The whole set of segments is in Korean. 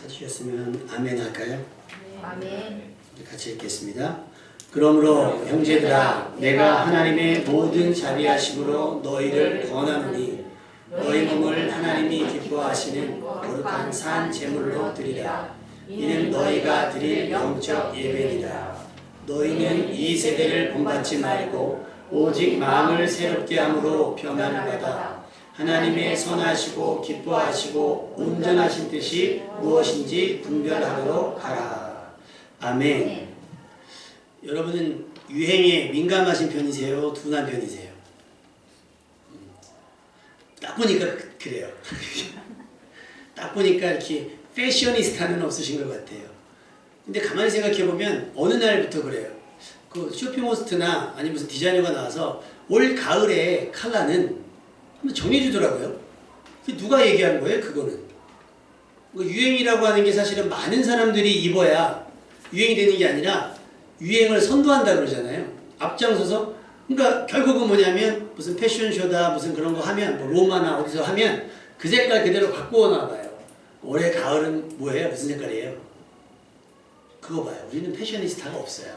찾으셨으면 아멘 할까요? 아멘. 같이 읽겠습니다. 그러므로 형제들아 내가 하나님의 모든 자비하심으로 너희를 권하노니 너희 몸을 하나님이 기뻐하시는 거룩한 산 제물로 드리라. 이는 너희가 드릴 영적 예배니라. 너희는 이 세대를 본받지 말고 오직 마음을 새롭게 함으로 변화를 받아 하나님의 선하시고 기뻐하시고 온전하신 뜻이 무엇인지 분별하도록 하라. 아멘. 여러분은 유행에 민감하신 편이세요? 둔한 편이세요? 딱 보니까 그래요. 딱 보니까 이렇게 패셔니스타는 없으신 것 같아요. 근데 가만히 생각해보면 어느 날부터 그래요. 그 쇼핑호스트나 아니 무슨 디자이너가 나와서 올 가을에 컬러는 정해주더라고요. 누가 얘기한 거예요? 그거는 유행이라고 하는 게 사실은 많은 사람들이 입어야 유행이 되는 게 아니라 유행을 선도한다 그러잖아요. 앞장서서. 그러니까 결국은 뭐냐면 무슨 패션쇼다 무슨 그런 거 하면 뭐 로마나 어디서 하면 그 색깔 그대로 갖고 오나 봐요. 올해 가을은 뭐예요? 무슨 색깔이에요? 그거 봐요. 우리는 패셔니스타가 없어요.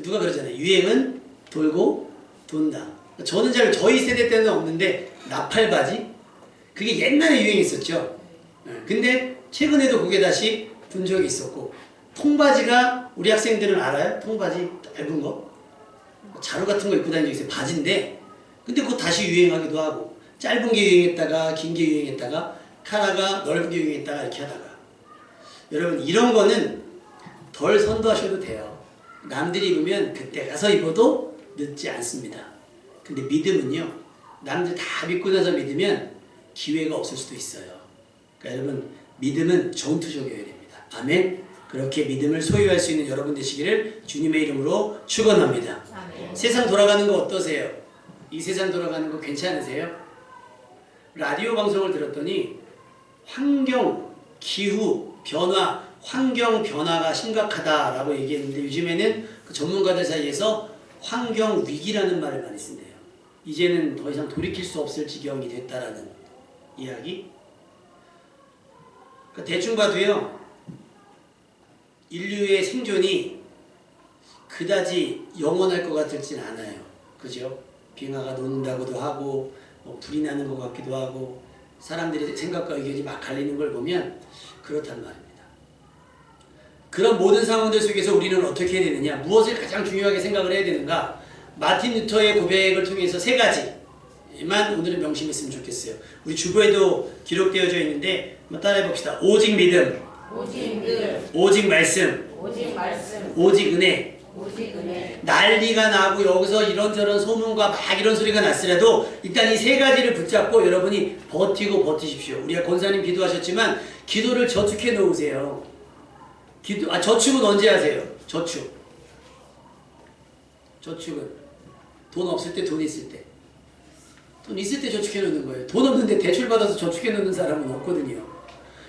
누가 그러잖아요. 유행은 돌고 돈다. 저는 잘 저희 세대 때는 없는데 나팔바지? 그게 옛날에 유행했었죠. 근데 최근에도 그게 다시 든 적이 있었고 통바지가 우리 학생들은 알아요? 통바지 얇은 거? 자루 같은 거 입고 다니는 게 있어요. 바지인데 근데 그거 다시 유행하기도 하고 짧은 게 유행했다가 긴 게 유행했다가 카라가 넓은 게 유행했다가 이렇게 하다가 여러분 이런 거는 덜 선도하셔도 돼요. 남들이 입으면 그때 가서 입어도 늦지 않습니다. 근데 믿음은요. 남들 다 믿고 나서 믿으면 기회가 없을 수도 있어요. 그러니까 여러분 믿음은 전투적이어야 됩니다. 아멘. 그렇게 믿음을 소유할 수 있는 여러분 되시기를 주님의 이름으로 축원합니다. 세상 돌아가는 거 어떠세요? 이 세상 돌아가는 거 괜찮으세요? 라디오 방송을 들었더니 환경, 기후, 변화, 환경 변화가 심각하다라고 얘기했는데 요즘에는 그 전문가들 사이에서 환경 위기라는 말을 많이 쓴대요. 이제는 더 이상 돌이킬 수 없을 지경이 됐다라는 이야기. 그러니까 대충 봐도요. 인류의 생존이 그다지 영원할 것 같을진 않아요. 그죠? 빙하가 녹는다고도 하고 뭐 불이 나는 것 같기도 하고 사람들의 생각과 의견이 막 갈리는 걸 보면 그렇단 말입니다. 그런 모든 상황들 속에서 우리는 어떻게 해야 되느냐? 무엇을 가장 중요하게 생각을 해야 되는가? 마틴 루터의 고백을 통해서 세 가지만 오늘은 명심했으면 좋겠어요. 우리 주보에도 기록되어져 있는데 한번 따라해 봅시다. 오직 믿음, 오직 말씀, 오직 은혜. 난리가 나고 여기서 이런저런 소문과 막 이런 소리가 났으라도 일단 이 세 가지를 붙잡고 여러분이 버티고 버티십시오. 우리가 권사님 기도하셨지만 기도를 저축해 놓으세요. 저축은 언제 하세요? 저축은 돈 없을 때, 돈 있을 때. 돈 있을 때 저축해 놓는 거예요. 돈 없는데 대출 받아서 저축해 놓는 사람은 없거든요.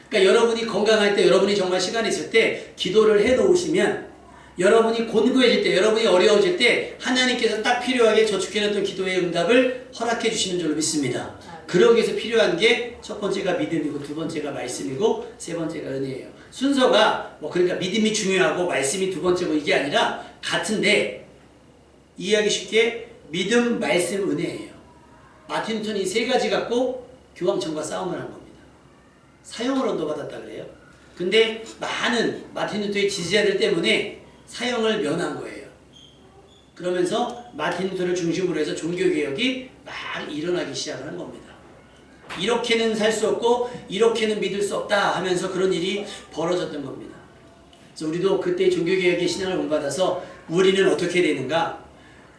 그러니까 여러분이 건강할 때, 여러분이 정말 시간이 있을 때 기도를 해 놓으시면 여러분이 곤고해질 때, 여러분이 어려워질 때 하나님께서 딱 필요하게 저축해놨던 기도의 응답을 허락해 주시는 줄로 믿습니다. 그러기 위해서 필요한 게 첫 번째가 믿음이고 두 번째가 말씀이고 세 번째가 은혜예요. 순서가 그러니까 믿음이 중요하고 말씀이 두 번째고 이게 아니라 같은데 이해하기 쉽게 믿음, 말씀, 은혜예요. 마틴 루터는 이 세 가지 갖고 교황청과 싸움을 한 겁니다. 사형을 언도받았다 그래요. 근데 많은 마틴 루터의 지지자들 때문에 사형을 면한 거예요. 그러면서 마틴 루터를 중심으로 해서 종교개혁이 막 일어나기 시작을 한 겁니다. 이렇게는 살 수 없고 이렇게는 믿을 수 없다 하면서 그런 일이 벌어졌던 겁니다. 그래서 우리도 그때 종교개혁의 신앙을 본받아서 우리는 어떻게 되는가?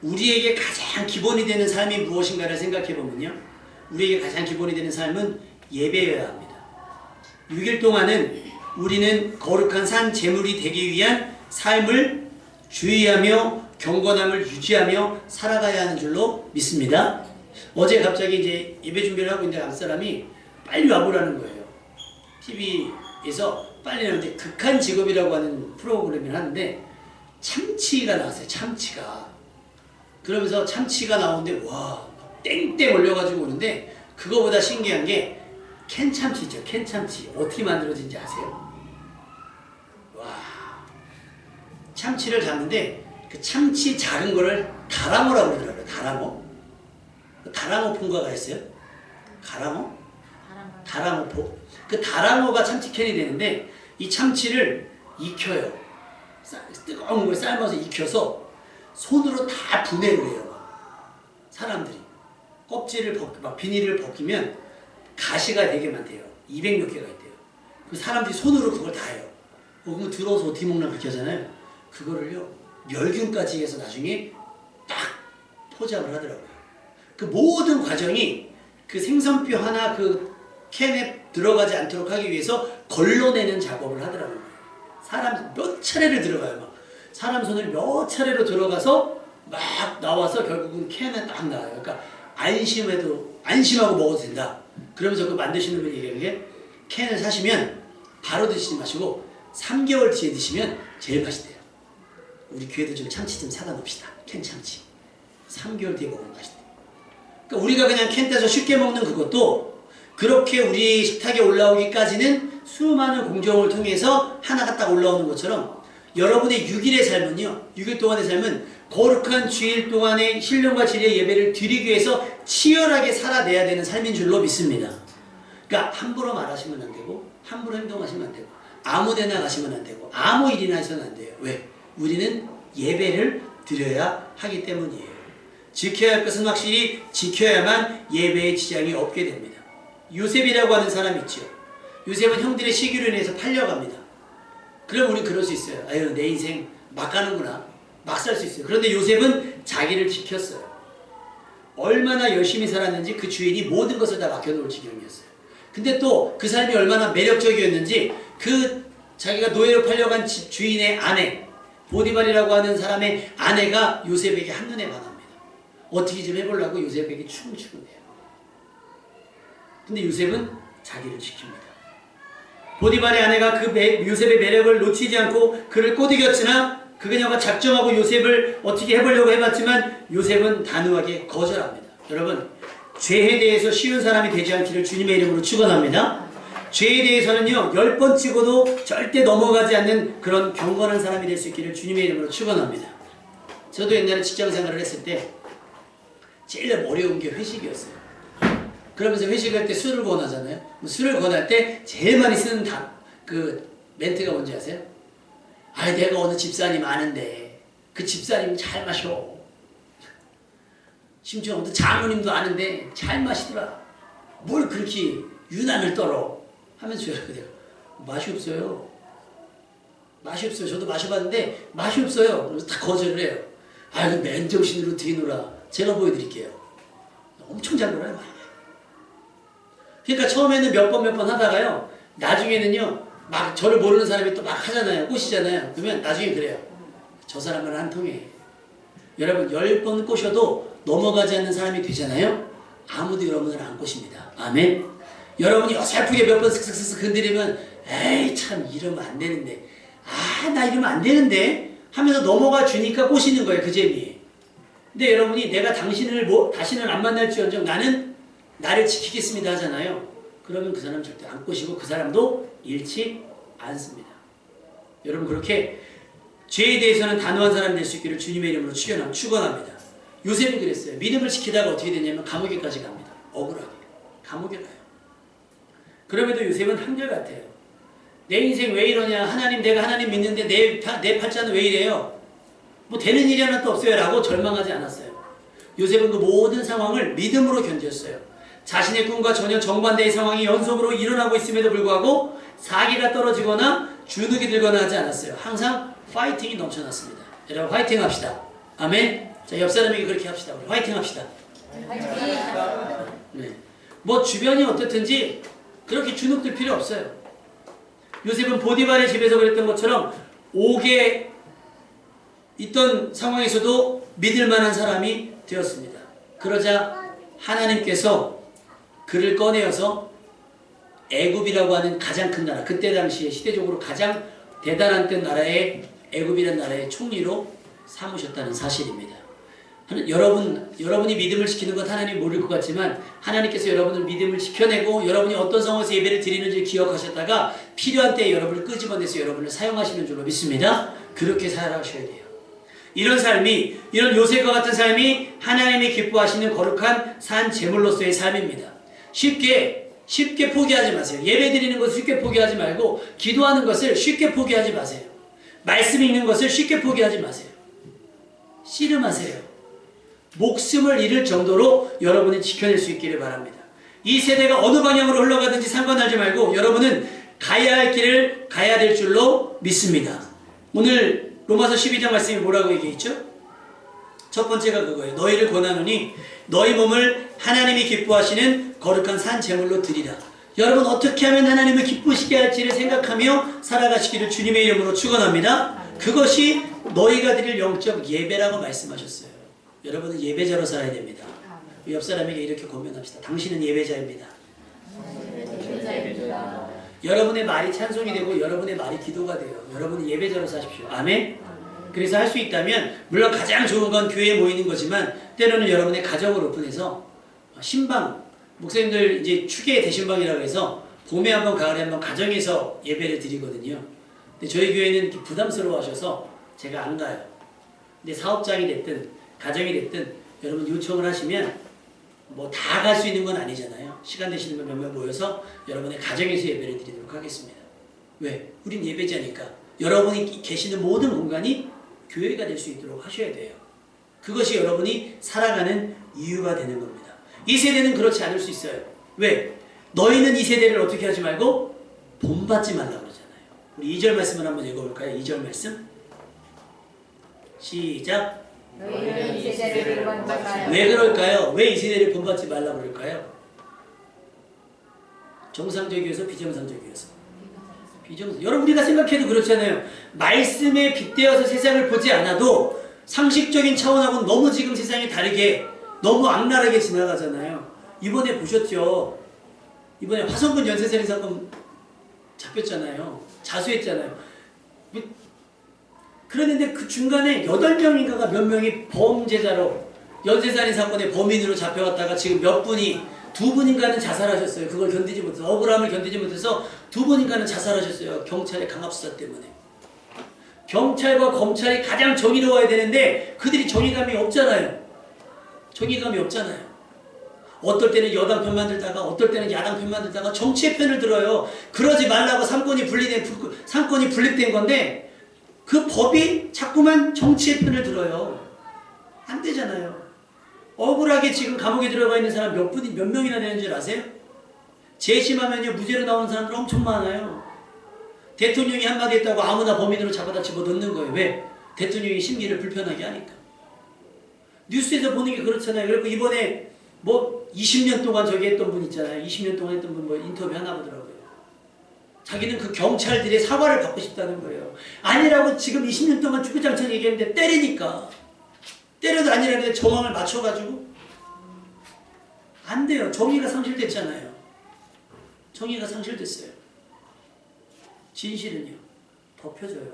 우리에게 가장 기본이 되는 삶이 무엇인가를 생각해보면요. 우리에게 가장 기본이 되는 삶은 예배여야 합니다. 6일 동안은 우리는 거룩한 산 제물이 되기 위한 삶을 주의하며 경건함을 유지하며 살아가야 하는 줄로 믿습니다. 어제 갑자기 이제 예배 준비를 하고 있는데 앞사람이 빨리 와보라는 거예요. TV에서 빨리 나오는데 극한 직업이라고 하는 프로그램을 하는데 참치가 나왔어요. 참치가. 그러면서 참치가 나오는데 와 땡땡 올려가지고 오는데 그거보다 신기한 게 캔 참치 있죠. 캔 참치. 어떻게 만들어진지 아세요? 와. 참치를 잡는데 그 참치 작은 거를 다랑어라고 그러더라고요. 다랑어. 다랑어 폰가가 있어요? 가랑어? 다랑어포. 그 다랑어가 참치캔이 되는데 이 참치를 익혀요. 뜨거운 걸 삶아서 익혀서 손으로 다 분해를 해요. 사람들이 껍질을 막 비닐을 벗기면 가시가 되게 많대요. 200몇 개가 있대요. 그 사람들이 손으로 그걸 다 해요. 그러면 들어서 어떻게 먹나 그렇게 하잖아요. 그거를요 멸균까지 해서 나중에 딱 포장을 하더라고요. 그 모든 과정이 그 생선뼈 하나 그 캔에 들어가지 않도록 하기 위해서 걸러내는 작업을 하더라고요. 사람 몇 차례를 들어가요. 막 사람 손을 몇 차례로 들어가서 막 나와서 결국은 캔에 딱 나와요. 그러니까 안심하고 먹어도 된다. 그러면서 그 만드시는 분이 얘기하는 게 캔을 사시면 바로 드시지 마시고 3개월 뒤에 드시면 제일 맛있대요. 우리 교회도 좀 참치 좀 사다 놓읍시다. 캔 참치. 3개월 뒤에 먹으면 맛있대요. 그러니까 우리가 그냥 캔 떼서 쉽게 먹는 그것도 그렇게 우리 식탁에 올라오기까지는 수많은 공정을 통해서 하나가 딱 올라오는 것처럼 여러분의 6일의 삶은요. 6일 동안의 삶은 거룩한 주일 동안의 신령과 진리의 예배를 드리기 위해서 치열하게 살아내야 되는 삶인 줄로 믿습니다. 그러니까 함부로 말하시면 안 되고 함부로 행동하시면 안 되고 아무데나 가시면 안 되고 아무 일이나 해서는 안 돼요. 왜? 우리는 예배를 드려야 하기 때문이에요. 지켜야 할 것은 확실히 지켜야만 예배의 지장이 없게 됩니다. 요셉이라고 하는 사람이 있죠. 요셉은 형들의 시기로 인해서 팔려갑니다. 그럼 우린 그럴 수 있어요. 아유 내 인생 막 가는구나. 막 살 수 있어요. 그런데 요셉은 자기를 지켰어요. 얼마나 열심히 살았는지 그 주인이 모든 것을 다 맡겨놓을 지경이었어요. 근데 또 그 삶이 얼마나 매력적이었는지 그 자기가 노예로 팔려간 집 주인의 아내 보디발이라고 하는 사람의 아내가 요셉에게 한눈에 반합니다. 어떻게 좀 해보려고 요셉에게 춤을 추고 해요. 근데 요셉은 자기를 지킵니다. 보디발의 아내가 그 요셉의 매력을 놓치지 않고 그를 꼬드겼으나 그 그녀가 작정하고 요셉을 어떻게 해보려고 해봤지만 요셉은 단호하게 거절합니다. 여러분 죄에 대해서 쉬운 사람이 되지 않기를 주님의 이름으로 축원합니다. 죄에 대해서는요 10번 찍어도 절대 넘어가지 않는 그런 경건한 사람이 될 수 있기를 주님의 이름으로 축원합니다. 저도 옛날에 직장생활을 했을 때 제일 어려운 게 회식이었어요. 그러면서 회식할 때 술을 권하잖아요. 술을 권할 때 제일 많이 쓰는 그 멘트가 뭔지 아세요? 아, 내가 어느 집사님 아는데 그 집사님 잘 마셔. 심지어 어느 장모님도 아는데 잘 마시더라. 뭘 그렇게 유난을 떨어 하면서 내가 맛이 없어요. 맛이 없어요. 저도 마셔봤는데 맛이 없어요. 그래서 다 거절을 해요. 아, 그 맨정신으로 어떻게 놀아. 제가 보여드릴게요. 엄청 잘 놀아요. 그러니까 처음에는 몇 번 하다가요. 나중에는요. 막 저를 모르는 사람이 또 막 하잖아요. 꼬시잖아요. 그러면 나중에 그래요. 저 사람은 한 통에. 여러분 10번 꼬셔도 넘어가지 않는 사람이 되잖아요. 아무도 여러분을 안 꼬십니다. 아멘. 여러분이 어설프게 몇 번 슥슥슥 흔들리면 에이 참 이러면 안 되는데 아 나 이러면 안 되는데 하면서 넘어가 주니까 꼬시는 거예요. 그 재미에. 근데 여러분이 내가 다시는 안 만날지언정 나는 나를 지키겠습니다 하잖아요. 그러면 그 사람 절대 안 꼬시고 그 사람도 잃지 않습니다. 여러분 그렇게 죄에 대해서는 단호한 사람이 될 수 있기를 주님의 이름으로 축원합니다. 요셉이 그랬어요. 믿음을 지키다가 어떻게 되냐면 감옥에까지 갑니다. 억울하게. 감옥에 가요. 그럼에도 요셉은 한결같아요. 내 인생 왜 이러냐. 하나님 내가 하나님 믿는데 내 팔자는 왜 이래요. 뭐 되는 일이 하나도 없어요 라고 절망하지 않았어요. 요셉은 그 모든 상황을 믿음으로 견뎠어요. 자신의 꿈과 전혀 정반대의 상황이 연속으로 일어나고 있음에도 불구하고 사기가 떨어지거나 주눅이 들거나 하지 않았어요. 항상 파이팅이 넘쳐났습니다. 여러분 화이팅 합시다. 아멘. 자, 옆 사람에게 그렇게 합시다. 우리 화이팅 합시다. 화이팅. 네. 뭐 주변이 어떻든지 그렇게 주눅들 필요 없어요. 요셉은 보디발의 집에서 그랬던 것처럼 옥에 있던 상황에서도 믿을 만한 사람이 되었습니다. 그러자 하나님께서 그를 꺼내어서 애굽이라고 하는 가장 큰 나라, 그때 당시에 시대적으로 가장 대단한 나라의 애굽이라는 나라의 총리로 삼으셨다는 사실입니다. 여러분이 믿음을 지키는 것 하나님이 모를 것 같지만 하나님께서 여러분을 믿음을 지켜내고 여러분이 어떤 상황에서 예배를 드리는지 기억하셨다가 필요한 때에 여러분을 끄집어내서 여러분을 사용하시는 줄로 믿습니다. 그렇게 살아가셔야 돼요. 이런 요셉과 같은 삶이 하나님이 기뻐하시는 거룩한 산 제물로서의 삶입니다. 쉽게 포기하지 마세요. 예배 드리는 것을 쉽게 포기하지 말고 기도하는 것을 쉽게 포기하지 마세요. 말씀 읽는 것을 쉽게 포기하지 마세요. 씨름하세요. 목숨을 잃을 정도로 여러분이 지켜낼 수 있기를 바랍니다. 이 세대가 어느 방향으로 흘러가든지 상관하지 말고 여러분은 가야 할 길을 가야 될 줄로 믿습니다. 오늘 로마서 12장 말씀이 뭐라고 얘기했죠? 첫 번째가 그거예요. 너희를 권하노니 너희 몸을 하나님이 기뻐하시는 거룩한 산 제물로 드리라. 여러분 어떻게 하면 하나님을 기쁘시게 할지를 생각하며 살아가시기를 주님의 이름으로 축원합니다. 그것이 너희가 드릴 영적 예배라고 말씀하셨어요. 여러분은 예배자로 살아야 됩니다. 옆 사람에게 이렇게 고면합시다. 당신은 예배자입니다. 여러분의 말이 찬송이 되고 여러분의 말이 기도가 돼요. 여러분은 예배자로 사십시오. 아멘? 그래서 할 수 있다면 물론 가장 좋은 건 교회에 모이는 거지만 때로는 여러분의 가정을 오픈해서 신방, 목사님들 이제 추계 대신방이라고 해서 봄에 한번 가을에 한번 가정에서 예배를 드리거든요. 근데 저희 교회는 부담스러워 하셔서 제가 안 가요. 근데 사업장이 됐든 가정이 됐든 여러분 요청을 하시면 뭐 다 갈 수 있는 건 아니잖아요. 시간 되시는 분 몇 명 모여서 여러분의 가정에서 예배를 드리도록 하겠습니다. 왜? 우린 예배자니까. 여러분이 계시는 모든 공간이 교회가 될 수 있도록 하셔야 돼요. 그것이 여러분이 살아가는 이유가 되는 겁니다. 이 세대는 그렇지 않을 수 있어요. 왜? 너희는 이 세대를 어떻게 하지 말고 본받지 말라고 그러잖아요. 우리 2절 말씀을 한번 읽어볼까요? 2절 말씀 시작. 너희는 이 세대를 본받지 말라. 왜 그럴까요? 왜 이 세대를 본받지 말라고 그럴까요? 정상적이어서 비정상적이어서. 여러분 우리가 생각해도 그렇잖아요. 말씀에 빗대어서 세상을 보지 않아도 상식적인 차원하고는 너무 지금 세상이 다르게 너무 악랄하게 지나가잖아요. 이번에 보셨죠? 이번에 화성군 연쇄살인 사건 잡혔잖아요. 자수했잖아요. 그런데 그 중간에 8명인가가 몇 명이 범죄자로 연쇄살인 사건의 범인으로 잡혀갔다가 지금 몇 분이 2분인가는 자살하셨어요. 그걸 견디지 못해서 억울함을 견디지 못해서 2분인가는 자살하셨어요. 경찰의 강압수사 때문에. 경찰과 검찰이 가장 정의로워야 되는데 그들이 정의감이 없잖아요. 정의감이 없잖아요. 어떨 때는 여당 편만 들다가 어떨 때는 야당 편만 들다가 정치의 편을 들어요. 그러지 말라고 상권이 분립된 건데 그 법이 자꾸만 정치의 편을 들어요. 안 되잖아요. 억울하게 지금 감옥에 들어가 있는 사람 몇 명이나 되는 줄 아세요? 재심하면요 무죄로 나오는 사람들 엄청 많아요. 대통령이 한마디 했다고 아무나 범인으로 잡아다 집어넣는 거예요. 왜? 대통령이 심기를 불편하게 하니까. 뉴스에서 보는 게 그렇잖아요. 그리고 이번에 뭐 20년 동안 저기 했던 분 있잖아요. 20년 동안 했던 분 뭐 인터뷰 하나 보더라고요. 자기는 그 경찰들의 사과를 받고 싶다는 거예요. 아니라고 지금 20년 동안 주구장창 얘기했는데 때리니까. 때려도 아니라는데 정황을 맞춰가지고 안 돼요. 정의가 상실됐잖아요. 정의가 상실됐어요. 진실은요 덮여져요.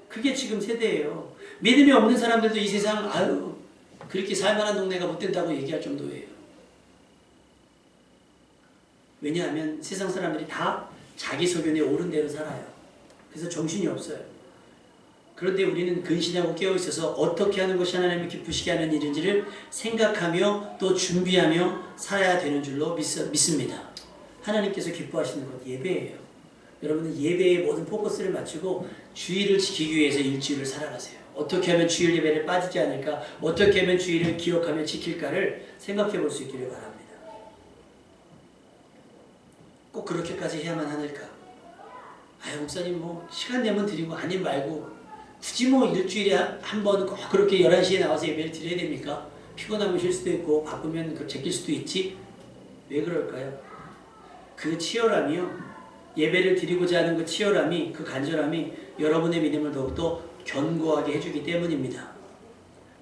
그게 지금 세대예요. 믿음이 없는 사람들도 이 세상 아유 그렇게 살만한 동네가 못 된다고 얘기할 정도예요. 왜냐하면 세상 사람들이 다 자기 소견에 옳은 대로 살아요. 그래서 정신이 없어요. 그런데 우리는 근신하고 깨어있어서 어떻게 하는 것이 하나님을 기쁘시게 하는 일인지를 생각하며 또 준비하며 살아야 되는 줄로 믿습니다. 하나님께서 기뻐하시는 것 예배예요. 여러분은 예배에 모든 포커스를 맞추고 주일을 지키기 위해서 일주일을 살아가세요. 어떻게 하면 주일 예배를 빠지지 않을까? 어떻게 하면 주일을 기억하며 지킬까를 생각해 볼 수 있기를 바랍니다. 꼭 그렇게까지 해야만 하늘까? 아유 목사님 뭐 시간 되면 드리고 아님 말고 굳이 뭐 일주일에 한 번 꼭 그렇게 11시에 나와서 예배를 드려야 됩니까? 피곤하면 쉴 수도 있고 바쁘면 제낄 수도 있지. 왜 그럴까요? 그 치열함이요. 예배를 드리고자 하는 그 치열함이 그 간절함이 여러분의 믿음을 더욱더 견고하게 해주기 때문입니다.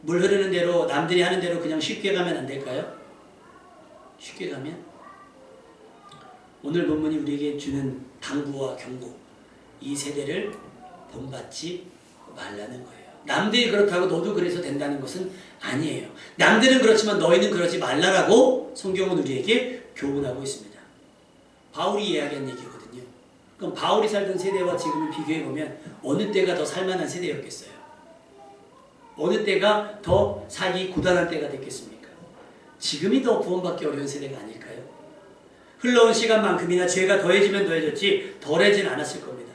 물 흐르는 대로 남들이 하는 대로 그냥 쉽게 가면 안 될까요? 쉽게 가면 오늘 본문이 우리에게 주는 당부와 경고 이 세대를 본받지 말라는 거예요. 남들이 그렇다고 너도 그래서 된다는 것은 아니에요. 남들은 그렇지만 너희는 그러지 말라라고 성경은 우리에게 교훈하고 있습니다. 바울이 이야기한 얘기거든요. 그럼 바울이 살던 세대와 지금을 비교해보면 어느 때가 더 살만한 세대였겠어요? 어느 때가 더 살기 고단한 때가 됐겠습니까? 지금이 더 구원받기 어려운 세대가 아닐까요? 흘러온 시간만큼이나 죄가 더해지면 더해졌지 덜해진 않았을 겁니다.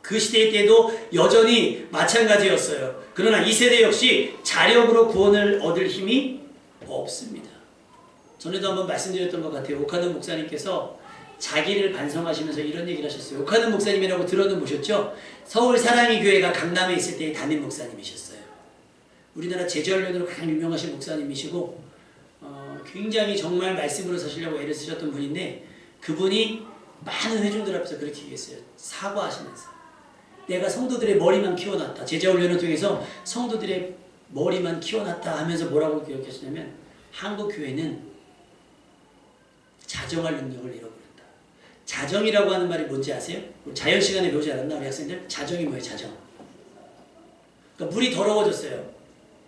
그 시대 때도 여전히 마찬가지였어요. 그러나 이 세대 역시 자력으로 구원을 얻을 힘이 없습니다. 전에도 한번 말씀드렸던 것 같아요. 오카는 목사님께서 자기를 반성하시면서 이런 얘기를 하셨어요. 오카는 목사님이라고 들어는 보셨죠? 서울 사랑의 교회가 강남에 있을 때의 담임 목사님이셨어요. 우리나라 제자훈련으로 가장 유명하신 목사님이시고 굉장히 정말 말씀으로 사시려고 애를 쓰셨던 분인데 그분이 많은 회중들 앞에서 그렇게 얘기했어요. 사과하시면서 내가 성도들의 머리만 키워놨다. 제자훈련을 통해서 성도들의 머리만 키워놨다 하면서 뭐라고 기억하시냐면 한국 교회는 자정할 능력을 잃어버렸다. 자정이라고 하는 말이 뭔지 아세요? 자연 시간에 배우지 않았나 우리 학생들? 자정이 뭐예요? 자정. 그러니까 물이 더러워졌어요.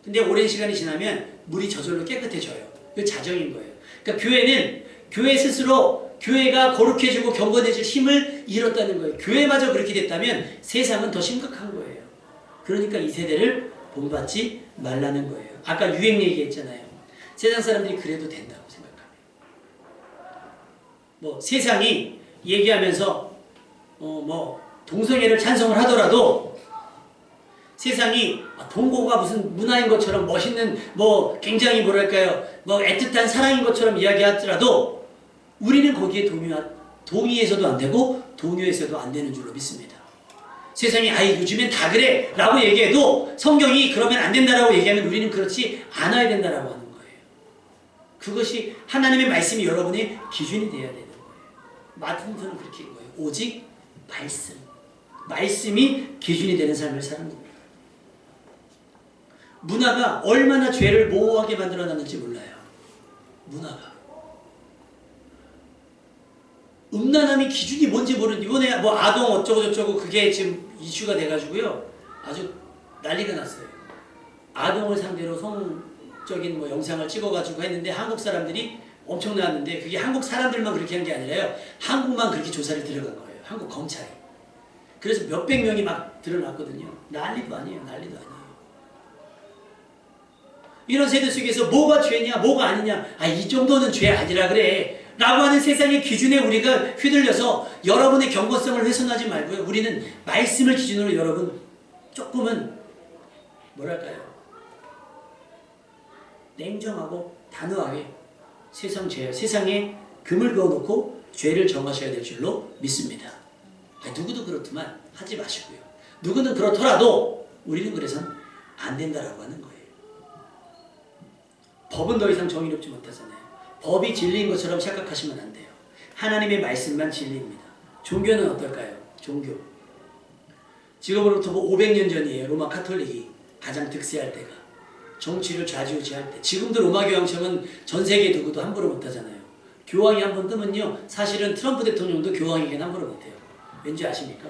근데 오랜 시간이 지나면 물이 저절로 깨끗해져요. 그 자정인 거예요. 그러니까 교회는 교회 스스로 교회가 거룩해지고 경건해질 힘을 잃었다는 거예요. 교회마저 그렇게 됐다면 세상은 더 심각한 거예요. 그러니까 이 세대를 본받지 말라는 거예요. 아까 유행 얘기했잖아요. 세상 사람들이 그래도 된다고 생각합니다. 뭐 세상이 얘기하면서 동성애를 찬성을 하더라도 세상이 동거가 무슨 문화인 것처럼 멋있는 굉장히 뭐랄까요 애틋한 사랑인 것처럼 이야기하더라도 우리는 거기에 동의해서도 안 되고 동요해서도 안 되는 줄로 믿습니다. 세상이 요즘엔 다 그래 라고 얘기해도 성경이 그러면 안 된다라고 얘기하면 우리는 그렇지 않아야 된다라고 하는 거예요. 그것이 하나님의 말씀이 여러분의 기준이 되어야 되는 거예요. 마틴서는 그렇게 한 거예요. 오직 말씀이 기준이 되는 삶을 사는 겁니다. 문화가 얼마나 죄를 모호하게 만들어놨는지 몰라요. 문화가. 음란함이 기준이 뭔지 모르는데 이번에 아동 어쩌고 저쩌고 그게 지금 이슈가 돼가지고요. 아주 난리가 났어요. 아동을 상대로 성적인 영상을 찍어가지고 했는데 한국 사람들이 엄청 나왔는데 그게 한국 사람들만 그렇게 한 게 아니라요. 한국만 그렇게 조사를 들어간 거예요. 한국 검찰이. 그래서 몇백 명이 막 드러났거든요. 난리도 아니에요. 난리도 아니에요. 이런 세대 속에서 뭐가 죄냐 뭐가 아니냐 이 정도는 죄 아니라 그래 라고 하는 세상의 기준에 우리가 휘둘려서 여러분의 경건성을 훼손하지 말고요. 우리는 말씀을 기준으로 여러분 조금은 뭐랄까요 냉정하고 단호하게 세상에 금을 그어놓고 죄를 정하셔야 될 줄로 믿습니다. 누구도 그렇지만 하지 마시고요. 누구는 그렇더라도 우리는 그래서는 안 된다라고 하는 거예요. 법은 더 이상 정의롭지 못하잖아요. 법이 진리인 것처럼 착각하시면 안 돼요. 하나님의 말씀만 진리입니다. 종교는 어떨까요? 종교. 지금으로부터 500년 전이에요. 로마 카톨릭이 가장 득세할 때가. 정치를 좌지우지할 때. 지금도 로마 교황청은 전 세계 누구도 함부로 못하잖아요. 교황이 한번 뜨면요. 사실은 트럼프 대통령도 교황에게는 함부로 못해요. 왠지 아십니까?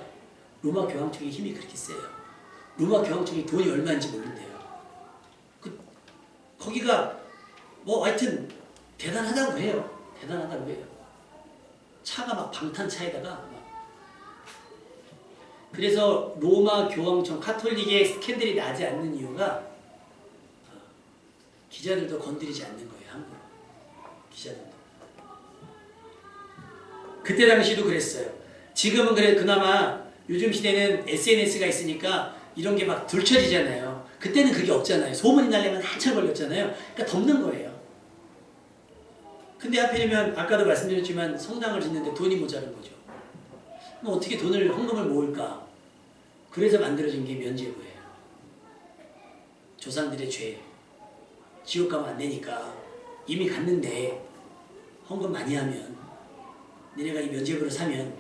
로마 교황청의 힘이 그렇게 세요. 로마 교황청이 돈이 얼마인지 모른대요. 거기가 하여튼 대단하다고 해요. 대단하다고 해요. 차가 막 방탄차에다가 그래서 로마 교황청 카톨릭의 스캔들이 나지 않는 이유가 기자들도 건드리지 않는 거예요. 함부로. 기자들도. 그때 당시도 그랬어요. 지금은 그나마 요즘 시대는 SNS가 있으니까 이런 게 막 들춰지잖아요. 그때는 그게 없잖아요. 소문이 나려면 한참 걸렸잖아요. 그러니까 덮는 거예요. 근데 하필이면 아까도 말씀드렸지만 성당을 짓는데 돈이 모자란 거죠. 그럼 어떻게 헌금을 모을까? 그래서 만들어진 게 면죄부예요. 조상들의 죄. 지옥 가면 안 되니까 이미 갔는데 헌금 많이 하면 너네가 이 면죄부를 사면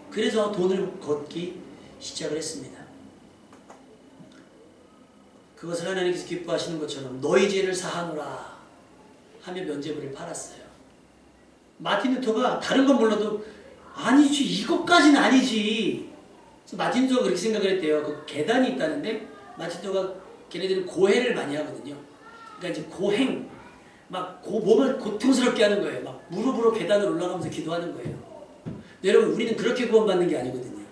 그래서 돈을 걷기 시작을 했습니다. 그것을 하나님께서 기뻐하시는 것처럼 너희 죄를 사하노라 하며 면죄부를 팔았어요. 마틴 루터가 다른 건 몰라도 아니지 이것까지는 아니지. 그래서 마틴 루터가 그렇게 생각을 했대요. 그 계단이 있다는데 마틴도가 걔네들은 고해를 많이 하거든요. 그러니까 이제 고행, 막 몸을 고통스럽게 하는 거예요. 막 무릎으로 계단을 올라가면서 기도하는 거예요. 여러분, 우리는 그렇게 구원받는 게 아니거든요.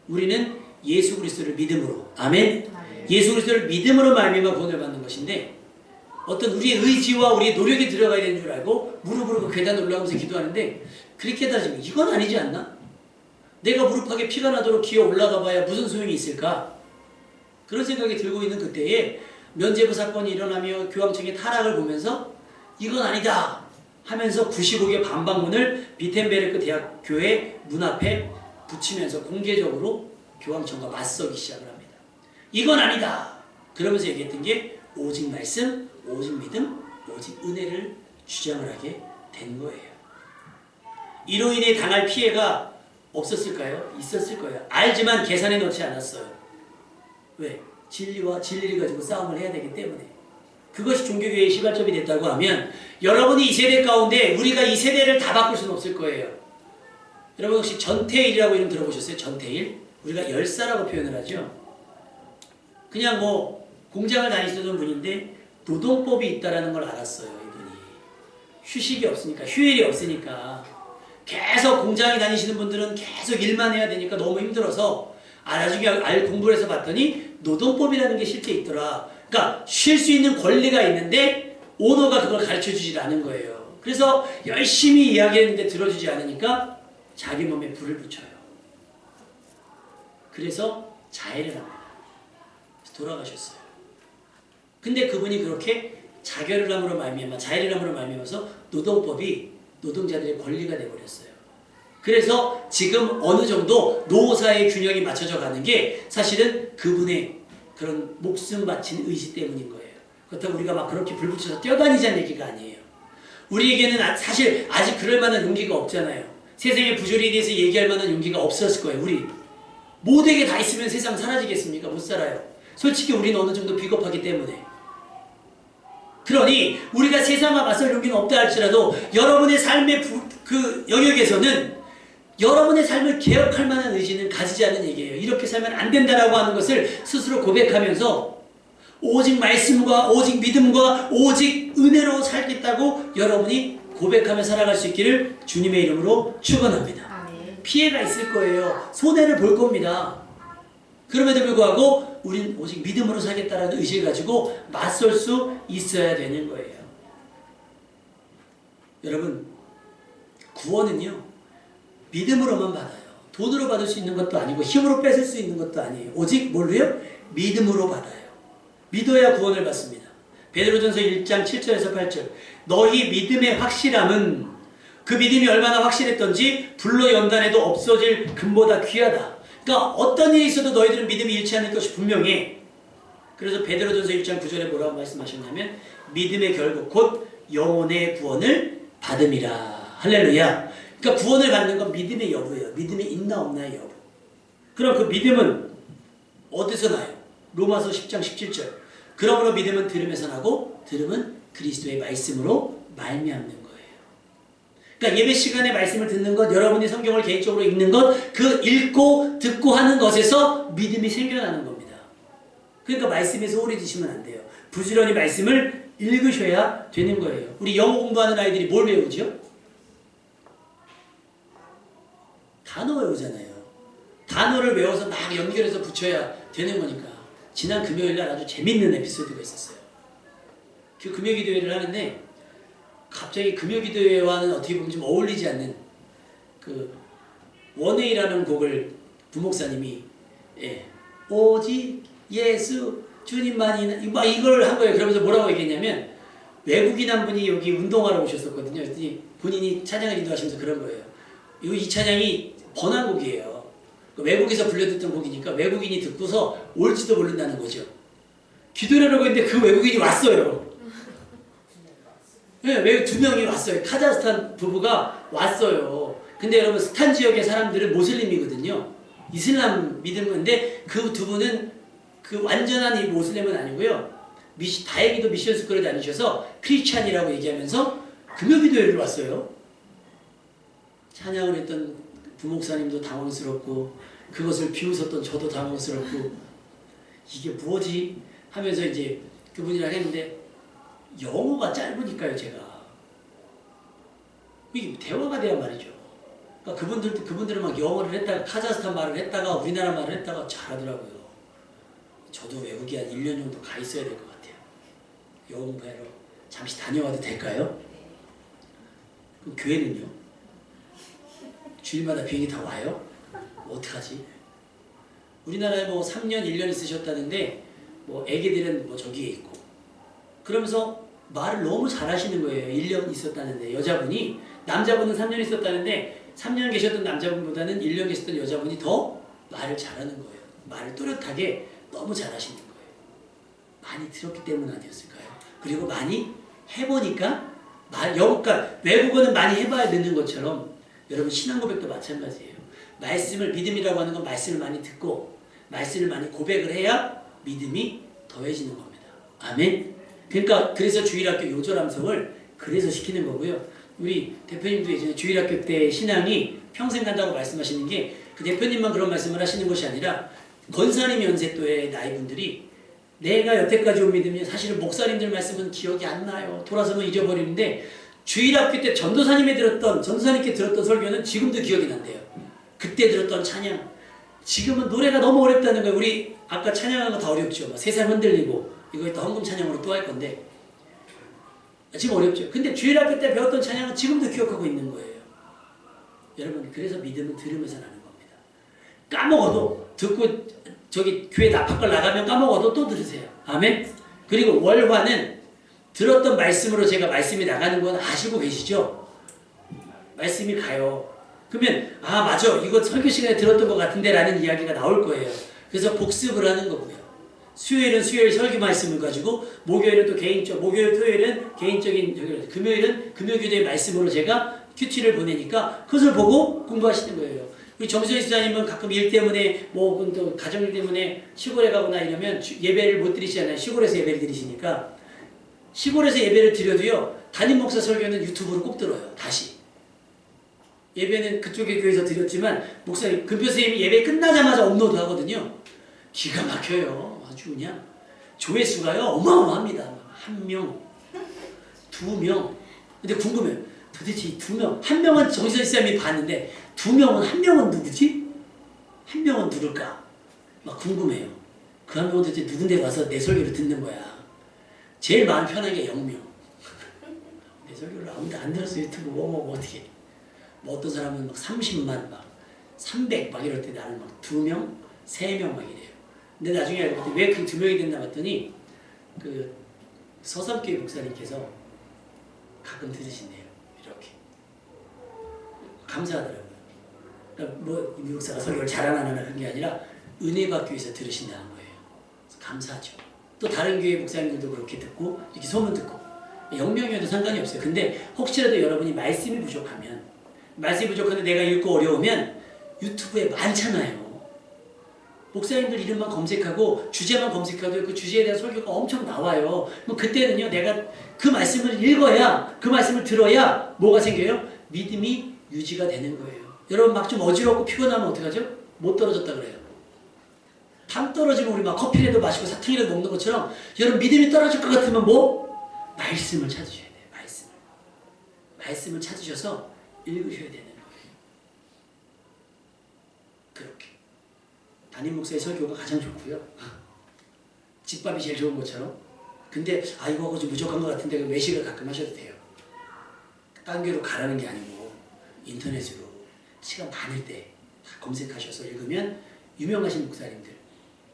우리는 예수 그리스도를 믿음으로, 아멘. 예수 그리스도를 믿음으로 말미암아 구원을 받는 것인데, 어떤 우리의 의지와 우리의 노력이 들어가야 되는 줄 알고 무릎으로 그 계단을 올라가면서 기도하는데, 그렇게 따지면 이건 아니지 않나? 내가 무릎팍에 피가 나도록 기어 올라가 봐야 무슨 소용이 있을까? 그런 생각이 들고 있는 그때에 면죄부 사건이 일어나며 교황청의 타락을 보면서 이건 아니다 하면서 95개 반박문을 비텐베르크 대학교의 문 앞에 붙이면서 공개적으로 교황청과 맞서기 시작을 합니다. 이건 아니다. 그러면서 얘기했던 게 오직 말씀, 오직 믿음, 오직 은혜를 주장을 하게 된 거예요. 이로 인해 당할 피해가 없었을까요? 있었을 거예요. 알지만 계산에 넣지 않았어요. 왜? 진리와 진리를 가지고 싸움을 해야 되기 때문에. 그것이 종교교회의 시발점이 됐다고 하면 여러분이 이 세대 가운데 우리가 이 세대를 다 바꿀 수는 없을 거예요. 여러분 혹시 전태일이라고 이름 들어보셨어요? 전태일? 우리가 열사라고 표현을 하죠. 그냥 뭐 공장을 다니시던 분인데 노동법이 있다는 걸 알았어요. 이분이. 휴식이 없으니까, 휴일이 없으니까 계속 공장에 다니시는 분들은 계속 일만 해야 되니까 너무 힘들어서 나중에 공부를 해서 봤더니 노동법이라는 게 실제 있더라. 그러니까 쉴 수 있는 권리가 있는데 오너가 그걸 가르쳐주지 않은 거예요. 그래서 열심히 이야기했는데 들어주지 않으니까 자기 몸에 불을 붙여요. 그래서 자해를 합니다. 돌아가셨어요. 근데 그분이 그렇게 자결을 함으로 말미암아, 자해를 함으로 말미암아서 노동법이 노동자들의 권리가 돼버렸어요. 그래서 지금 어느 정도 노사의 균형이 맞춰져 가는 게 사실은 그분의 그런 목숨 바친 의지 때문인 거예요. 그렇다고 우리가 막 그렇게 불 붙여서 뛰어다니자는 얘기가 아니에요. 우리에게는 사실 아직 그럴 만한 용기가 없잖아요. 세상의 부조리에 대해서 얘기할 만한 용기가 없었을 거예요. 우리 모두에게 다 있으면 세상 사라지겠습니까? 못 살아요. 솔직히 우리는 어느 정도 비겁하기 때문에. 그러니 우리가 세상과 맞설 용기는 없다 할지라도 여러분의 삶의 그 영역에서는 여러분의 삶을 개혁할 만한 의지는 가지지 않는 얘기예요. 이렇게 살면 안 된다라고 하는 것을 스스로 고백하면서 오직 말씀과 오직 믿음과 오직 은혜로 살겠다고 여러분이 고백하며 살아갈 수 있기를 주님의 이름으로 축원합니다. 피해가 있을 거예요. 손해를 볼 겁니다. 그럼에도 불구하고 우린 오직 믿음으로 살겠다라는 의지를 가지고 맞설 수 있어야 되는 거예요. 여러분, 구원은요, 믿음으로만 받아요. 돈으로 받을 수 있는 것도 아니고 힘으로 뺏을 수 있는 것도 아니에요. 오직 뭘로요? 믿음으로 받아요. 믿어야 구원을 받습니다. 베드로전서 1장 7절에서 8절. 너희 믿음의 확실함은 그 믿음이 얼마나 확실했던지 불로 연단해도 없어질 금보다 귀하다. 그러니까 어떤 일이 있어도 너희들은 믿음이 잃지 않을 것이 분명해. 그래서 베드로전서 1장 9절에 뭐라고 말씀하셨냐면 믿음의 결국 곧 영혼의 구원을 받음이라. 할렐루야. 그러니까 구원을 받는 건 믿음의 여부예요. 믿음이 있나 없나의 여부. 그럼 그 믿음은 어디서 나요? 로마서 10장 17절. 그러므로 믿음은 들음에서 나고 들음은 그리스도의 말씀으로 말미암는 거예요. 그러니까 예배 시간에 말씀을 듣는 것, 여러분이 성경을 개인적으로 읽는 것, 그 읽고 듣고 하는 것에서 믿음이 생겨나는 겁니다. 그러니까 말씀에 소홀히 드시면 안 돼요. 부지런히 말씀을 읽으셔야 되는 거예요. 우리 영어 공부하는 아이들이 뭘 배우죠? 단어 외우잖아요. 단어를 외워서 막 연결해서 붙여야 되는 거니까. 지난 금요일날 아주 재밌는 에피소드가 있었어요. 그 금요기도회를 하는데 갑자기 금요기도회와는 어떻게 보면 좀 어울리지 않는 그 원웨이라는 곡을 부목사님이 오직 예수 주님만이 막 이걸 한 거예요. 그러면서 뭐라고 얘기했냐면 외국인 한 분이 여기 운동하러 오셨었거든요. 그랬더니 본인이 찬양을 인도하시면서 그런 거예요. 이 찬양이 번안곡이에요. 외국에서 불려듣던 곡이니까 외국인이 듣고서 올지도 모른다는 거죠. 기도를 하고 있는데 그 외국인이 왔어요. 네, 외국 2명이 왔어요. 카자흐스탄 부부가 왔어요. 근데 여러분 스탄 지역의 사람들은 모슬림이거든요. 이슬람 믿음인데 그 두 분은 그 완전한 이 모슬림은 아니고요. 다행히도 미션 스쿨에 다니셔서 크리스찬이라고 얘기하면서 금요기도회를 왔어요. 찬양을 했던 부목사님도 당황스럽고 그것을 비웃었던 저도 당황스럽고 이게 뭐지? 하면서 이제 그분이랑 했는데 영어가 짧으니까요, 제가. 이게 대화가 돼야 말이죠. 그러니까 그분들은 막 영어를 했다가 카자흐스탄 말을 했다가 우리나라 말을 했다가 잘하더라고요. 저도 외국에 한 1년 정도 가 있어야 될 것 같아요. 영어 공부하러 잠시 다녀와도 될까요? 그럼 교회는요? 주일마다 비행기 다 와요? 어떡하지? 우리나라에 뭐 3년, 1년 있으셨다는데 뭐 애기들은 뭐 저기에 있고 그러면서 말을 너무 잘하시는 거예요. 1년 있었다는데 여자분이 남자분은 3년 있었다는데 3년 계셨던 남자분보다는 1년 계셨던 여자분이 더 말을 잘하는 거예요. 말을 또렷하게 너무 잘하시는 거예요. 많이 들었기 때문 아니었을까요? 그리고 많이 해보니까 그러니까 외국어는 많이 해봐야 되는 것처럼 여러분 신앙 고백도 마찬가지예요. 말씀을 믿음이라고 하는 건 말씀을 많이 듣고 말씀을 많이 고백을 해야 믿음이 더해지는 겁니다. 아멘. 그러니까 그래서 주일학교 요절함성을 그래서 시키는 거고요. 우리 대표님도 예전에 주일학교 때 신앙이 평생 간다고 말씀하시는 게 그 대표님만 그런 말씀을 하시는 것이 아니라 권사님 연세또의 나이분들이 내가 여태까지 온 믿음이 사실은 목사님들 말씀은 기억이 안 나요. 돌아서면 잊어버리는데 주일학교 때 전도사님께 들었던 설교는 지금도 기억이 난대요. 그때 들었던 찬양. 지금은 노래가 너무 어렵다는 거예요. 우리 아까 찬양한 거 다 어렵죠. 세상 흔들리고 이거 또 헌금 찬양으로 또 할 건데 지금 어렵죠. 근데 주일학교 때 배웠던 찬양은 지금도 기억하고 있는 거예요. 여러분 그래서 믿음은 들으면서 나는 겁니다. 까먹어도 듣고 저기 교회 밖을 나가면 까먹어도 또 들으세요. 아멘. 그리고 월화는 들었던 말씀으로 제가 말씀이 나가는 건 아시고 계시죠? 말씀이 가요. 그러면 아 맞아 이거 설교 시간에 들었던 것 같은데 라는 이야기가 나올 거예요. 그래서 복습을 하는 거고요. 수요일은 수요일 설교 말씀을 가지고 목요일은 또 목요일 토요일은 개인적인 금요일은 금요기도의 말씀으로 제가 큐티를 보내니까 그것을 보고 공부하시는 거예요. 우리 정수희 수사님은 가끔 일 때문에 또 가정일 때문에 시골에 가거나 이러면 예배를 못 드리시잖아요. 시골에서 예배를 드리시니까 시골에서 예배를 드려도요 담임 목사 설교는 유튜브로 꼭 들어요. 다시 예배는 그쪽의 교회에서 드렸지만 목사님 금표 선생님이 예배 끝나자마자 업로드 하거든요. 기가 막혀요. 아주 그냥 조회수가요 어마어마합니다. 1명, 2명. 근데 궁금해요. 도대체 이 2명, 1명은 정선 쌤이 봤는데 2명은 1명은 누구지? 1명은 누굴까? 막 궁금해요. 그 1명은 도대체 누군데 가서 내 설교를 듣는 거야. 제일 마음 편한 게 0명. 내 설교를 아무도 안 들었어 유튜브 뭐 어떻게? 뭐 어떤 사람은 막 30만 막 300 막 이럴 때 나는 막 2명, 3명 막 이래요. 근데 나중에 알고 봤더니 왜 그 2명이 됐나 봤더니 그 서삼교회 목사님께서 가끔 들으신대요. 이렇게 감사하더라고요. 그러니까 뭐 이 목사가 설교를 잘하나 하는 게 아니라 은혜받기 위해서 들으신다는 거예요. 그래서 감사하죠. 또 다른 교회 목사님들도 그렇게 듣고 이렇게 소문 듣고 0명이어도 상관이 없어요. 근데 혹시라도 여러분이 말씀이 부족한데 내가 읽고 어려우면 유튜브에 많잖아요. 목사님들 이름만 검색하고 주제만 검색해도 그 주제에 대한 설교가 엄청 나와요. 그럼 그때는요 내가 그 말씀을 읽어야 그 말씀을 들어야 뭐가 생겨요? 믿음이 유지가 되는 거예요. 여러분 막 좀 어지럽고 피곤하면 어떡하죠? 못 떨어졌다 그래요. 당 떨어지면 우리 막 커피라도 마시고 사탕이라도 먹는 것처럼 여러분 믿음이 떨어질 것 같으면 뭐? 말씀을 찾으셔야 돼요. 말씀을 찾으셔서 읽으셔야 되는 거예요. 그렇게 담임 목사의 설교가 가장 좋고요. 집밥이 제일 좋은 것처럼. 근데 이거하고 좀 부족한 것 같은데 외식을 가끔 하셔도 돼요. 딴 교로 가라는 게 아니고 인터넷으로 시간 많을 때 검색하셔서 읽으면 유명하신 목사님들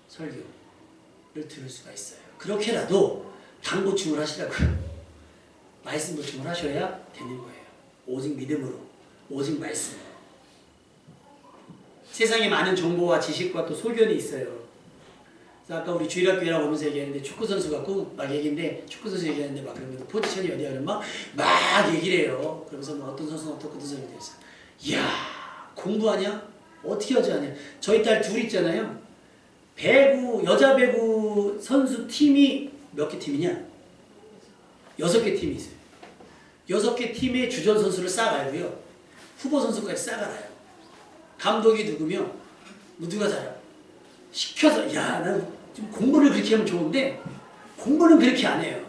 설교를 들을 수가 있어요. 그렇게라도 당 보충을 하시라고요. 말씀 보충을 하셔야 되는 거예요. 오직 믿음으로, 오직 말씀으로. 세상에 많은 정보와 지식과 또 소견이 있어요. 그래서 아까 우리 주일학교라고 오면서 얘기했는데 축구선수 같고 막 얘기인데 축구선수 얘기하는데 막 그러면 포지션이 어디야 그러면 막 얘기를 해요. 그러면서 뭐 어떤 선수는 어떤 선수를 됐어. 이야 공부하냐? 어떻게 하지 않냐? 저희 딸 둘 있잖아요. 여자 배구 선수 팀이 몇 개 팀이냐? 6개 팀이 있어요. 6개 팀의 주전 선수를 싹 알고요. 후보 선수까지 싹 알아요. 감독이 누구며 누가 잘해? 시켜서 난 좀 공부를 그렇게 하면 좋은데 공부는 그렇게 안 해요.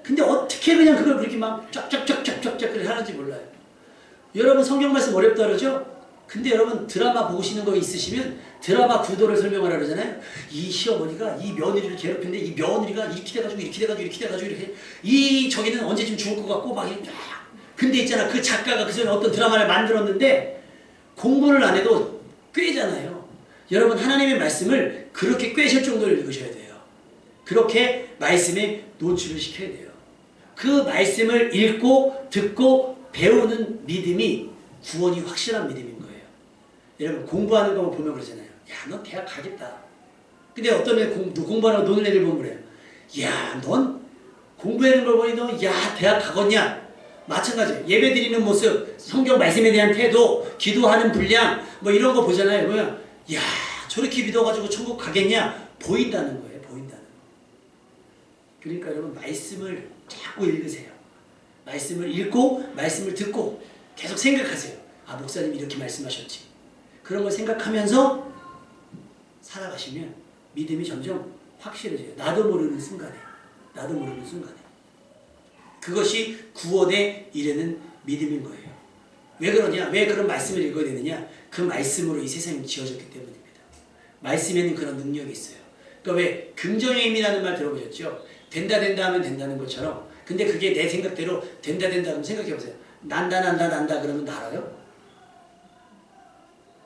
근데 어떻게 그냥 그걸 그렇게 막 쫙쫙쫙쫙쫙 그렇게 하는지 몰라요. 여러분 성경 말씀 어렵다 그러죠? 근데 여러분 드라마 보시는 거 있으시면 드라마 구도를 설명하라 그러잖아요. 이 시어머니가 이 며느리를 괴롭히는데 이 며느리가 이렇게 돼가지고 이렇게 돼가지고 이렇게 돼가지고 이렇게 이 저기는 언제쯤 죽을 것 같고 막 이렇게. 근데 있잖아 그 작가가 그 전에 어떤 드라마를 만들었는데 공부를 안 해도 꿰잖아요. 여러분 하나님의 말씀을 그렇게 꿰실 정도로 읽으셔야 돼요. 그렇게 말씀에 노출을 시켜야 돼요. 그 말씀을 읽고 듣고 배우는 믿음이 구원이 확실한 믿음인 거예요. 여러분 공부하는 거 보면 그러잖아요. 야, 너 대학 가겠다. 근데 어떤 애 공부하라고 노는 애들 보면 그래요. 야, 넌 공부하는 걸 보니 너 야 대학 가겠냐? 마찬가지예요. 예배 드리는 모습, 성경 말씀에 대한 태도, 기도하는 분량 뭐 이런 거 보잖아요. 그러면 야 저렇게 믿어가지고 천국 가겠냐? 보인다는 거예요. 보인다는 거. 그러니까 여러분 말씀을 자꾸 읽으세요. 말씀을 읽고 말씀을 듣고 계속 생각하세요. 아 목사님이 이렇게 말씀하셨지. 그런 걸 생각하면서 살아가시면 믿음이 점점 확실해져요. 나도 모르는 순간에. 나도 모르는 순간에. 그것이 구원에 이르는 믿음인 거예요. 왜 그러냐? 왜 그런 말씀을 읽어야 되느냐? 그 말씀으로 이 세상이 지어졌기 때문입니다. 말씀에는 그런 능력이 있어요. 그러니까 왜 긍정의 힘이라는 말 들어보셨죠? 된다 된다 하면 된다는 것처럼. 근데 그게 내 생각대로 된다 된다 하면 생각해보세요. 난다 그러면 날아요?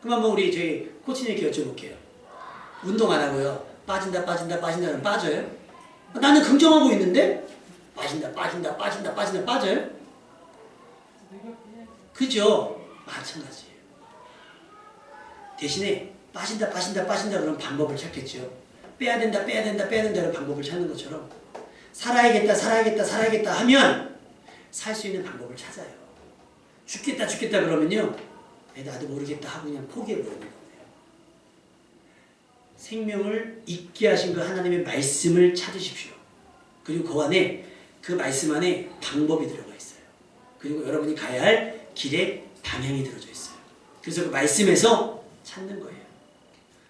그럼 한번 우리 저희 코치님께 여쭤볼게요. 운동 안 하고요. 빠진다 하면 빠져요? 나는 긍정하고 있는데 빠진다 빠져요? 그죠? 마찬가지예요. 대신에 빠진다 그런 방법을 찾겠죠. 빼야 된다 그런 방법을 찾는 것처럼 살아야겠다 하면 살 수 있는 방법을 찾아요. 죽겠다 그러면요. 나도 모르겠다 하고 그냥 포기해버리는 거예요. 생명을 있게 하신 그 하나님의 말씀을 찾으십시오. 그리고 그 안에 그 말씀 안에 방법이 들어가 있어요. 그리고 여러분이 가야 할 길의 방향이 들어져 있어요. 그래서 그 말씀에서 찾는 거예요.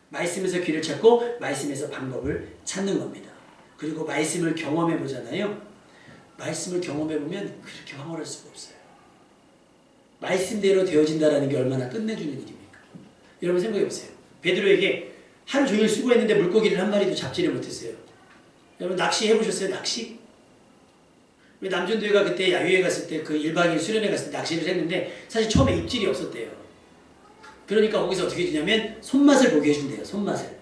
말씀에서 길을 찾고 말씀에서 방법을 찾는 겁니다. 그리고 말씀을 경험해 보잖아요. 말씀을 경험해 보면 그렇게 황홀할 수가 없어요. 말씀대로 되어진다는 게 얼마나 끝내주는 일입니까? 여러분 생각해 보세요. 베드로에게 하루 종일 수고했는데 물고기를 한 마리도 잡지를 못했어요. 여러분 낚시 해보셨어요? 낚시? 우리 남준도회가 그때 야유회 갔을 때 그 1박 2일 수련회 갔을 때 낚시를 했는데 사실 처음에 입질이 없었대요. 그러니까 거기서 어떻게 해주냐면 손맛을 보게 해준대요. 손맛을.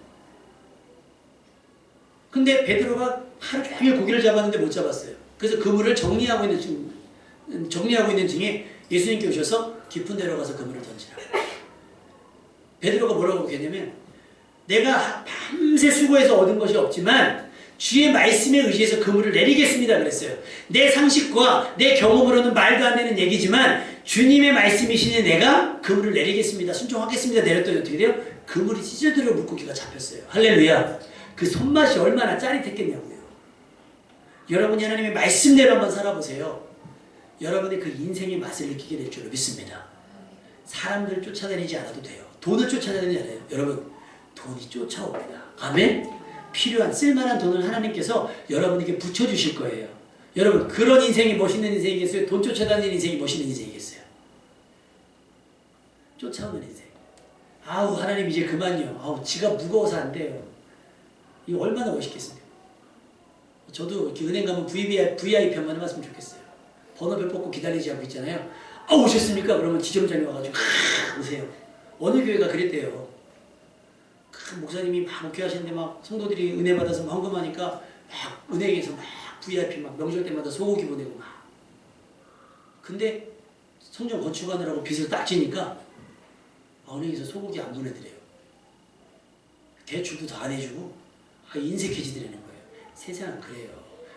근데 베드로가 하루 종일 고기를 잡았는데 못 잡았어요. 그래서 그물을 정리하고 있는 중에 예수님께 오셔서 깊은 데로 가서 그물을 던지라. 베드로가 뭐라고 했냐면 내가 밤새 수고해서 얻은 것이 없지만 주의 말씀에 의지해서 그물을 내리겠습니다 그랬어요. 내 상식과 내 경험으로는 말도 안 되는 얘기지만 주님의 말씀이시니 내가 그물을 내리겠습니다. 순종하겠습니다. 내렸더니 어떻게 돼요? 그물이 찢어들어 물고기가 잡혔어요. 할렐루야. 그 손맛이 얼마나 짜릿했겠냐고요. 여러분이 하나님의 말씀대로 한번 살아보세요. 여러분이 그 인생의 맛을 느끼게 될 줄로 믿습니다. 사람들 쫓아다니지 않아도 돼요. 돈을 쫓아다니지 않아요. 여러분 돈이 쫓아옵니다. 아멘? 필요한 쓸만한 돈을 하나님께서 여러분에게 붙여주실 거예요. 여러분 그런 인생이 멋있는 인생이겠어요? 돈 쫓아다니는 인생이 멋있는 인생이겠어요? 쫓아오는 인생. 아우 하나님 이제 그만요. 아우 지가 무거워서 안 돼요. 이거 얼마나 멋있겠어요. 저도 이렇게 은행 가면 VIP 한번 해봤으면 좋겠어요. 번호표 뽑고 기다리지 않고 있잖아요. 아 오셨습니까? 그러면 지점장이 와가지고 오세요. 어느 교회가 그랬대요. 목사님이 막 목회하시는데 막 성도들이 은혜 받아서 막 헌금하니까 막 은행에서 막 VIP 막 명절 때마다 소고기 보내고 막. 근데 성전 건축하느라고 빚을 딱 지니까 은행에서 소고기 안 보내드려요. 대출도 다 안 해주고 인색해지더라는 거예요. 세상은 그래요.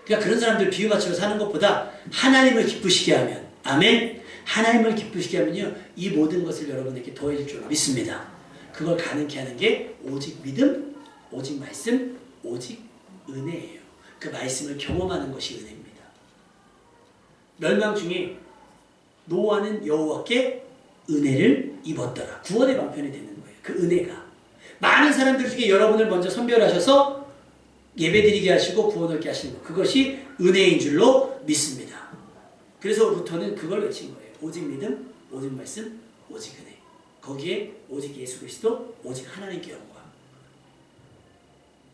그러니까 그런 사람들 비유 맞춰서 사는 것보다 하나님을 기쁘시게 하면 아멘? 하나님을 기쁘시게 하면요 이 모든 것을 여러분에게 더해줄 줄 믿습니다. 그걸 가능케 하는 게 오직 믿음, 오직 말씀, 오직 은혜예요. 그 말씀을 경험하는 것이 은혜입니다. 멸망 중에 노아는 여호와께 은혜를 입었더라. 구원의 방편이 되는 거예요. 그 은혜가. 많은 사람들 중에 여러분을 먼저 선별하셔서 예배드리게 하시고 구원 얻게 하시는 것. 그것이 은혜인 줄로 믿습니다. 그래서 루터는 그걸 외친 거예요. 오직 믿음, 오직 말씀, 오직 은혜. 거기에 오직 예수 그리스도, 오직 하나님께 영광.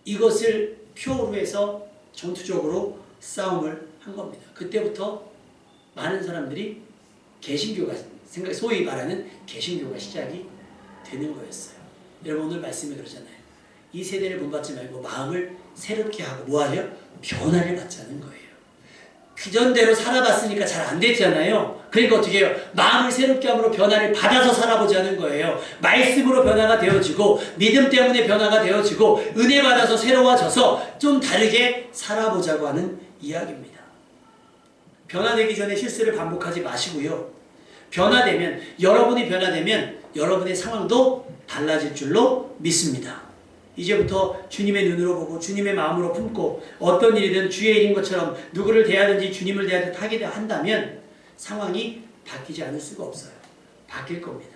이것을 표로 해서 전투적으로 싸움을 한 겁니다. 그때부터 많은 사람들이 개신교가, 소위 말하는 개신교가 시작이 되는 거였어요. 여러분 오늘 말씀에 그러잖아요. 이 세대를 본받지 말고 마음을 새롭게 하고 뭐하려? 변화를 받자는 거예요. 그전대로 살아봤으니까 잘 안 됐잖아요. 그러니까 어떻게 해요? 마음을 새롭게 함으로 변화를 받아서 살아보자는 거예요. 말씀으로 변화가 되어지고 믿음 때문에 변화가 되어지고 은혜 받아서 새로워져서 좀 다르게 살아보자고 하는 이야기입니다. 변화되기 전에 실수를 반복하지 마시고요. 여러분이 변화되면 여러분의 상황도 달라질 줄로 믿습니다. 이제부터 주님의 눈으로 보고 주님의 마음으로 품고 어떤 일이든 주의 일인 것처럼 누구를 대하든지 주님을 대하듯 하게 한다면 상황이 바뀌지 않을 수가 없어요. 바뀔 겁니다.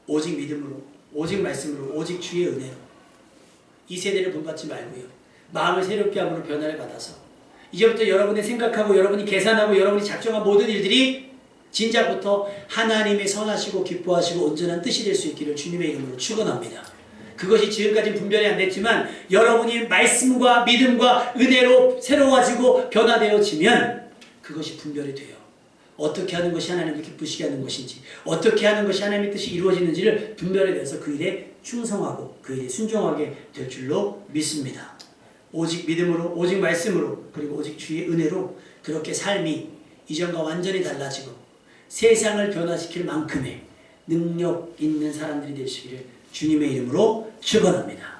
오직 믿음으로, 오직 말씀으로, 오직 주의 은혜로 이 세대를 본받지 말고요. 마음을 새롭게 함으로 변화를 받아서 이제부터 여러분이 생각하고 여러분이 계산하고 여러분이 작정한 모든 일들이 진작부터 하나님의 선하시고 기뻐하시고 온전한 뜻이 될 수 있기를 주님의 이름으로 축원합니다. 그것이 지금까지 분별이 안 됐지만 여러분이 말씀과 믿음과 은혜로 새로워지고 변화되어지면 그것이 분별이 돼요. 어떻게 하는 것이 하나님을 기쁘시게 하는 것인지 어떻게 하는 것이 하나님의 뜻이 이루어지는지를 분별이 돼서 그 일에 충성하고 그 일에 순종하게 될 줄로 믿습니다. 오직 믿음으로 오직 말씀으로 그리고 오직 주의 은혜로 그렇게 삶이 이전과 완전히 달라지고 세상을 변화시킬 만큼의 능력 있는 사람들이 되시기를 주님의 이름으로 축원합니다.